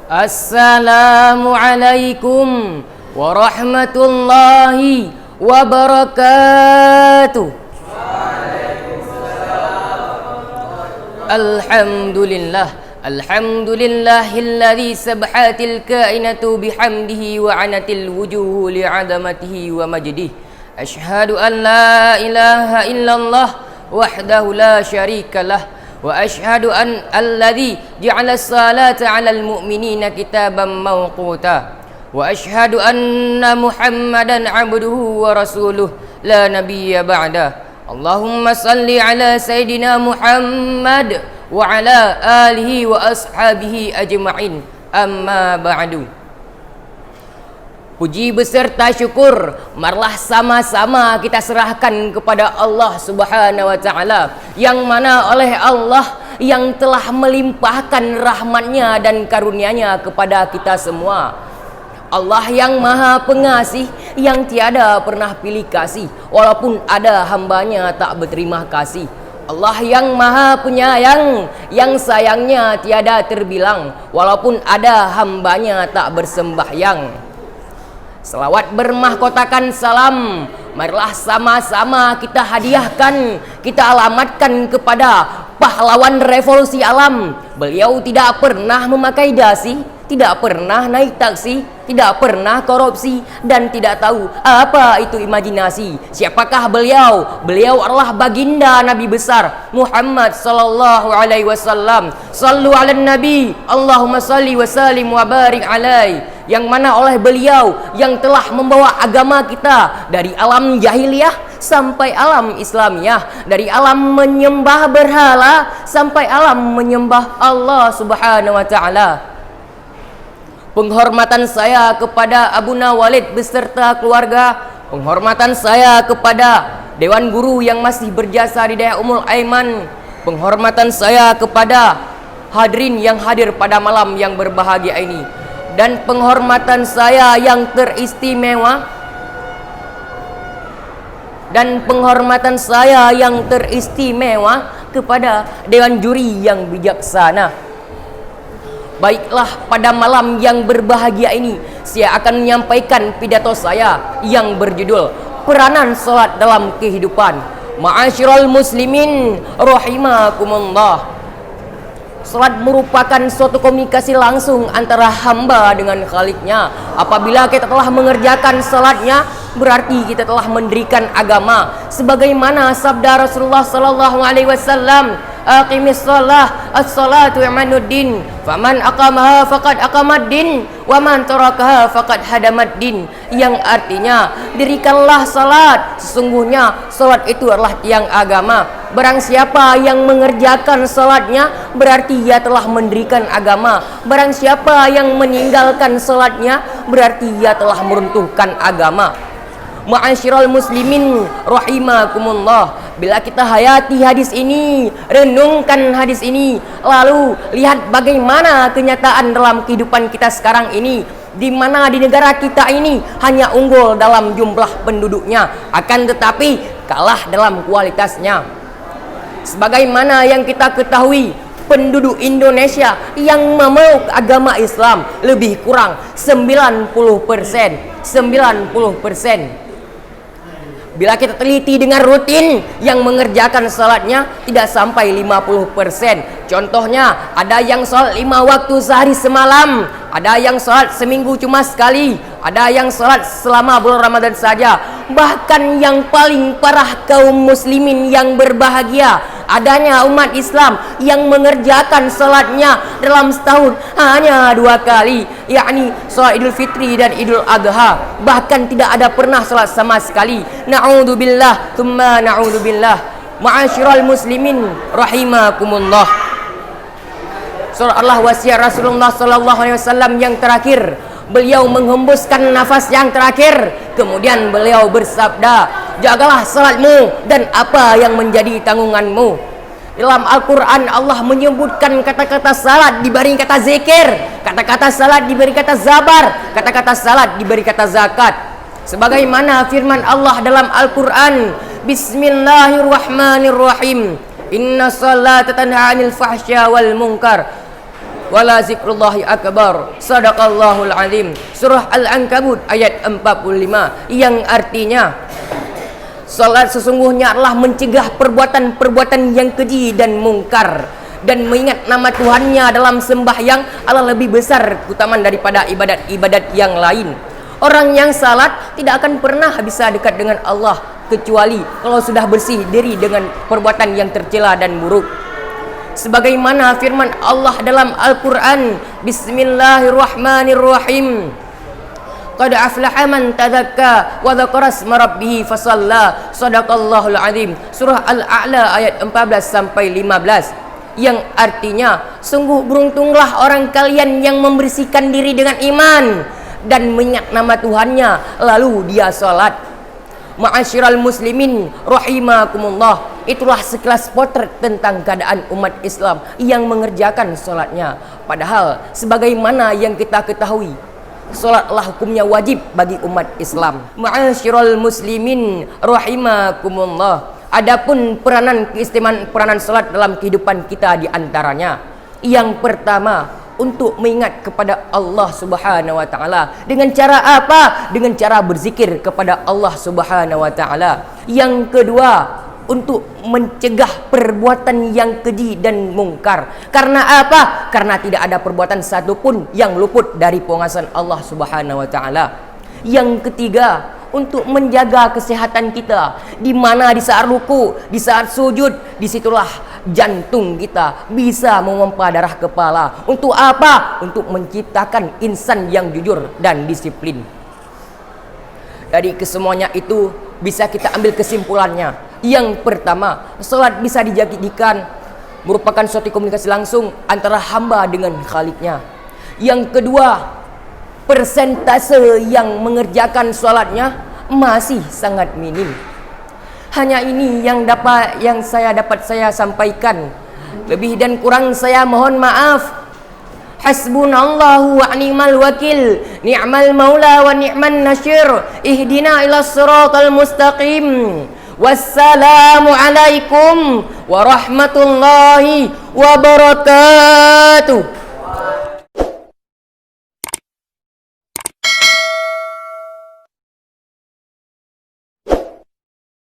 Assalamualaikum warahmatullahi wabarakatuh. Alhamdulillahilladzi sabhatil kainatu bihamdihi wa anatil wujuhu li'azamatihi wa majdihi. Asyhadu an la ilaha illallah wahdahu la syarikalah wa asyhadu an alladzi ja'ala as-salata 'alal mu'minina kitaban mawquta wa asyhadu anna Muhammadan 'abduhu wa rasuluh la nabiyya ba'da. Allahumma salli ala sayidina Muhammad wa ala alihi wa ashabihi ajma'in, amma ba'du. Puji beserta syukur marilah sama-sama kita serahkan kepada Allah Subhanahu wa taala, yang mana oleh Allah yang telah melimpahkan rahmatnya dan karunia-Nya kepada kita semua. Allah yang maha pengasih, yang tiada pernah pilih kasih, walaupun ada hambanya tak berterima kasih. Allah yang maha penyayang, yang sayangnya tiada terbilang, walaupun ada hambanya tak bersembahyang. Selawat bermahkotakan salam marilah sama-sama kita hadiahkan, kita alamatkan kepada pahlawan revolusi alam. Beliau tidak pernah memakai dasi, tidak pernah naik taksi, tidak pernah korupsi, dan tidak tahu apa itu imajinasi. Siapakah beliau? Beliau adalah baginda Nabi besar Muhammad sallallahu alaihi wasallam. Sallu ala nabi, Allahumma salli wa sallim wa barik alaihi. Yang mana oleh beliau yang telah membawa agama kita dari alam jahiliyah sampai alam Islamiyah, dari alam menyembah berhala sampai alam menyembah Allah Subhanahu wa taala. Penghormatan saya kepada Abuna Walid beserta keluarga, penghormatan saya kepada Dewan Guru yang masih berjasa di daerah Ummul Aiman, penghormatan saya kepada hadirin yang hadir pada malam yang berbahagia ini, dan penghormatan saya yang teristimewa, kepada Dewan Juri yang bijaksana. Baiklah, pada malam yang berbahagia ini saya akan menyampaikan pidato saya yang berjudul Peranan Salat dalam Kehidupan. Ma'asyiral muslimin rahimakumullah. Salat merupakan suatu komunikasi langsung antara hamba dengan Khaliknya. Apabila kita telah mengerjakan salatnya, berarti kita telah mendirikan agama. Sebagaimana sabda Rasulullah sallallahu alaihi wasallam, aqimis shalah, as-salatu imaduddin, faman aqamaha faqad aqamaddin, wa man tarakaha faqad hadamaddin. Yang artinya, dirikanlah salat, sesungguhnya salat itu adalah tiang agama. Barang siapa yang mengerjakan salatnya, berarti ia telah mendirikan agama. Barang siapa yang meninggalkan salatnya, berarti ia telah meruntuhkan agama. Ma'asyiral muslimin rahimakumullah. Bila kita hayati hadis ini, renungkan hadis ini, lalu lihat bagaimana kenyataan dalam kehidupan kita sekarang ini, di mana di negara kita ini hanya unggul dalam jumlah penduduknya, akan tetapi kalah dalam kualitasnya. Sebagaimana yang kita ketahui, penduduk Indonesia yang memeluk agama Islam lebih kurang 90%. Bila kita teliti dengan rutin, yang mengerjakan salatnya tidak sampai 50%. Contohnya, ada yang salat 5 waktu sehari semalam, ada yang salat seminggu cuma sekali, ada yang salat selama bulan Ramadan saja. Bahkan yang paling parah kaum muslimin yang berbahagia, adanya umat Islam yang mengerjakan salatnya dalam setahun hanya 2 kali, yakni salat Idul Fitri dan Idul Adha. Bahkan tidak ada pernah salat sama sekali. Na'udzubillah, tsumma na'udzubillah. Ma'asyiral muslimin rahimakumullah. Surah Allah wasiat Rasulullah sallallahu alaihi wasallam yang terakhir, beliau menghembuskan nafas yang terakhir, kemudian beliau bersabda, jagalah salatmu dan apa yang menjadi tanggunganmu. Dalam Al-Quran Allah menyebutkan kata-kata salat diberi kata zikir, kata-kata salat diberi kata zabar, kata-kata salat diberi kata zakat. Sebagaimana firman Allah dalam Al-Quran, Bismillahirrahmanirrahim, Inna salata tanha 'anil fahsya wal munkar wala zikrullahi akbar. Sadaqallahul azim. Surah Al-Ankabut ayat 45, yang artinya salat sesungguhnya adalah mencegah perbuatan-perbuatan yang keji dan mungkar, dan mengingat nama Tuhannya dalam sembahyang adalah lebih besar keutamaan daripada ibadat-ibadat yang lain. Orang yang salat tidak akan pernah bisa dekat dengan Allah kecuali kalau sudah bersih diri dengan perbuatan yang tercela dan buruk. Sebagaimana firman Allah dalam Al-Quran, Bismillahirrahmanirrahim. Qad aflaha man tadzakka wa dzakara isma rabbih fasalla. Shadaqallahul azim. Surah Al-A'la ayat 14 sampai 15, yang artinya sungguh beruntunglah orang kalian yang membersihkan diri dengan iman dan mengingat nama Tuhannya lalu dia salat. Ma'asyiral muslimin rahimakumullah, itulah sekelas potret tentang keadaan umat Islam yang mengerjakan salatnya. Padahal sebagaimana yang kita ketahui, salatlah hukumnya wajib bagi umat Islam. Ma'asyiral muslimin rahimakumullah, adapun keistimewaan peranan salat dalam kehidupan kita di antaranya, yang pertama, untuk mengingat kepada Allah Subhanahu wa taala. Dengan cara apa? Dengan cara berzikir kepada Allah Subhanahu wa taala. Yang kedua, untuk mencegah perbuatan yang keji dan mungkar. Karena apa? Karena tidak ada perbuatan satupun yang luput dari pengawasan Allah Subhanahu wa taala. Yang ketiga, untuk menjaga kesehatan kita, di mana di saat ruku, di saat sujud, disitulah jantung kita bisa memompa darah kepala. Untuk apa? Untuk menciptakan insan yang jujur dan disiplin. Dari kesemuanya itu bisa kita ambil kesimpulannya. Yang pertama, salat bisa dijadikan merupakan suatu komunikasi langsung antara hamba dengan Khaliknya. Yang kedua, persentase yang mengerjakan salatnya masih sangat minim. Hanya ini yang saya dapat sampaikan. Lebih dan kurang saya mohon maaf. Hasbunallahu wa ni'mal wakil, ni'mal maula wa ni'man nasyir. Ihdina ila siratal mustaqim. Wassalamu alaikum warahmatullahi wabarakatuh.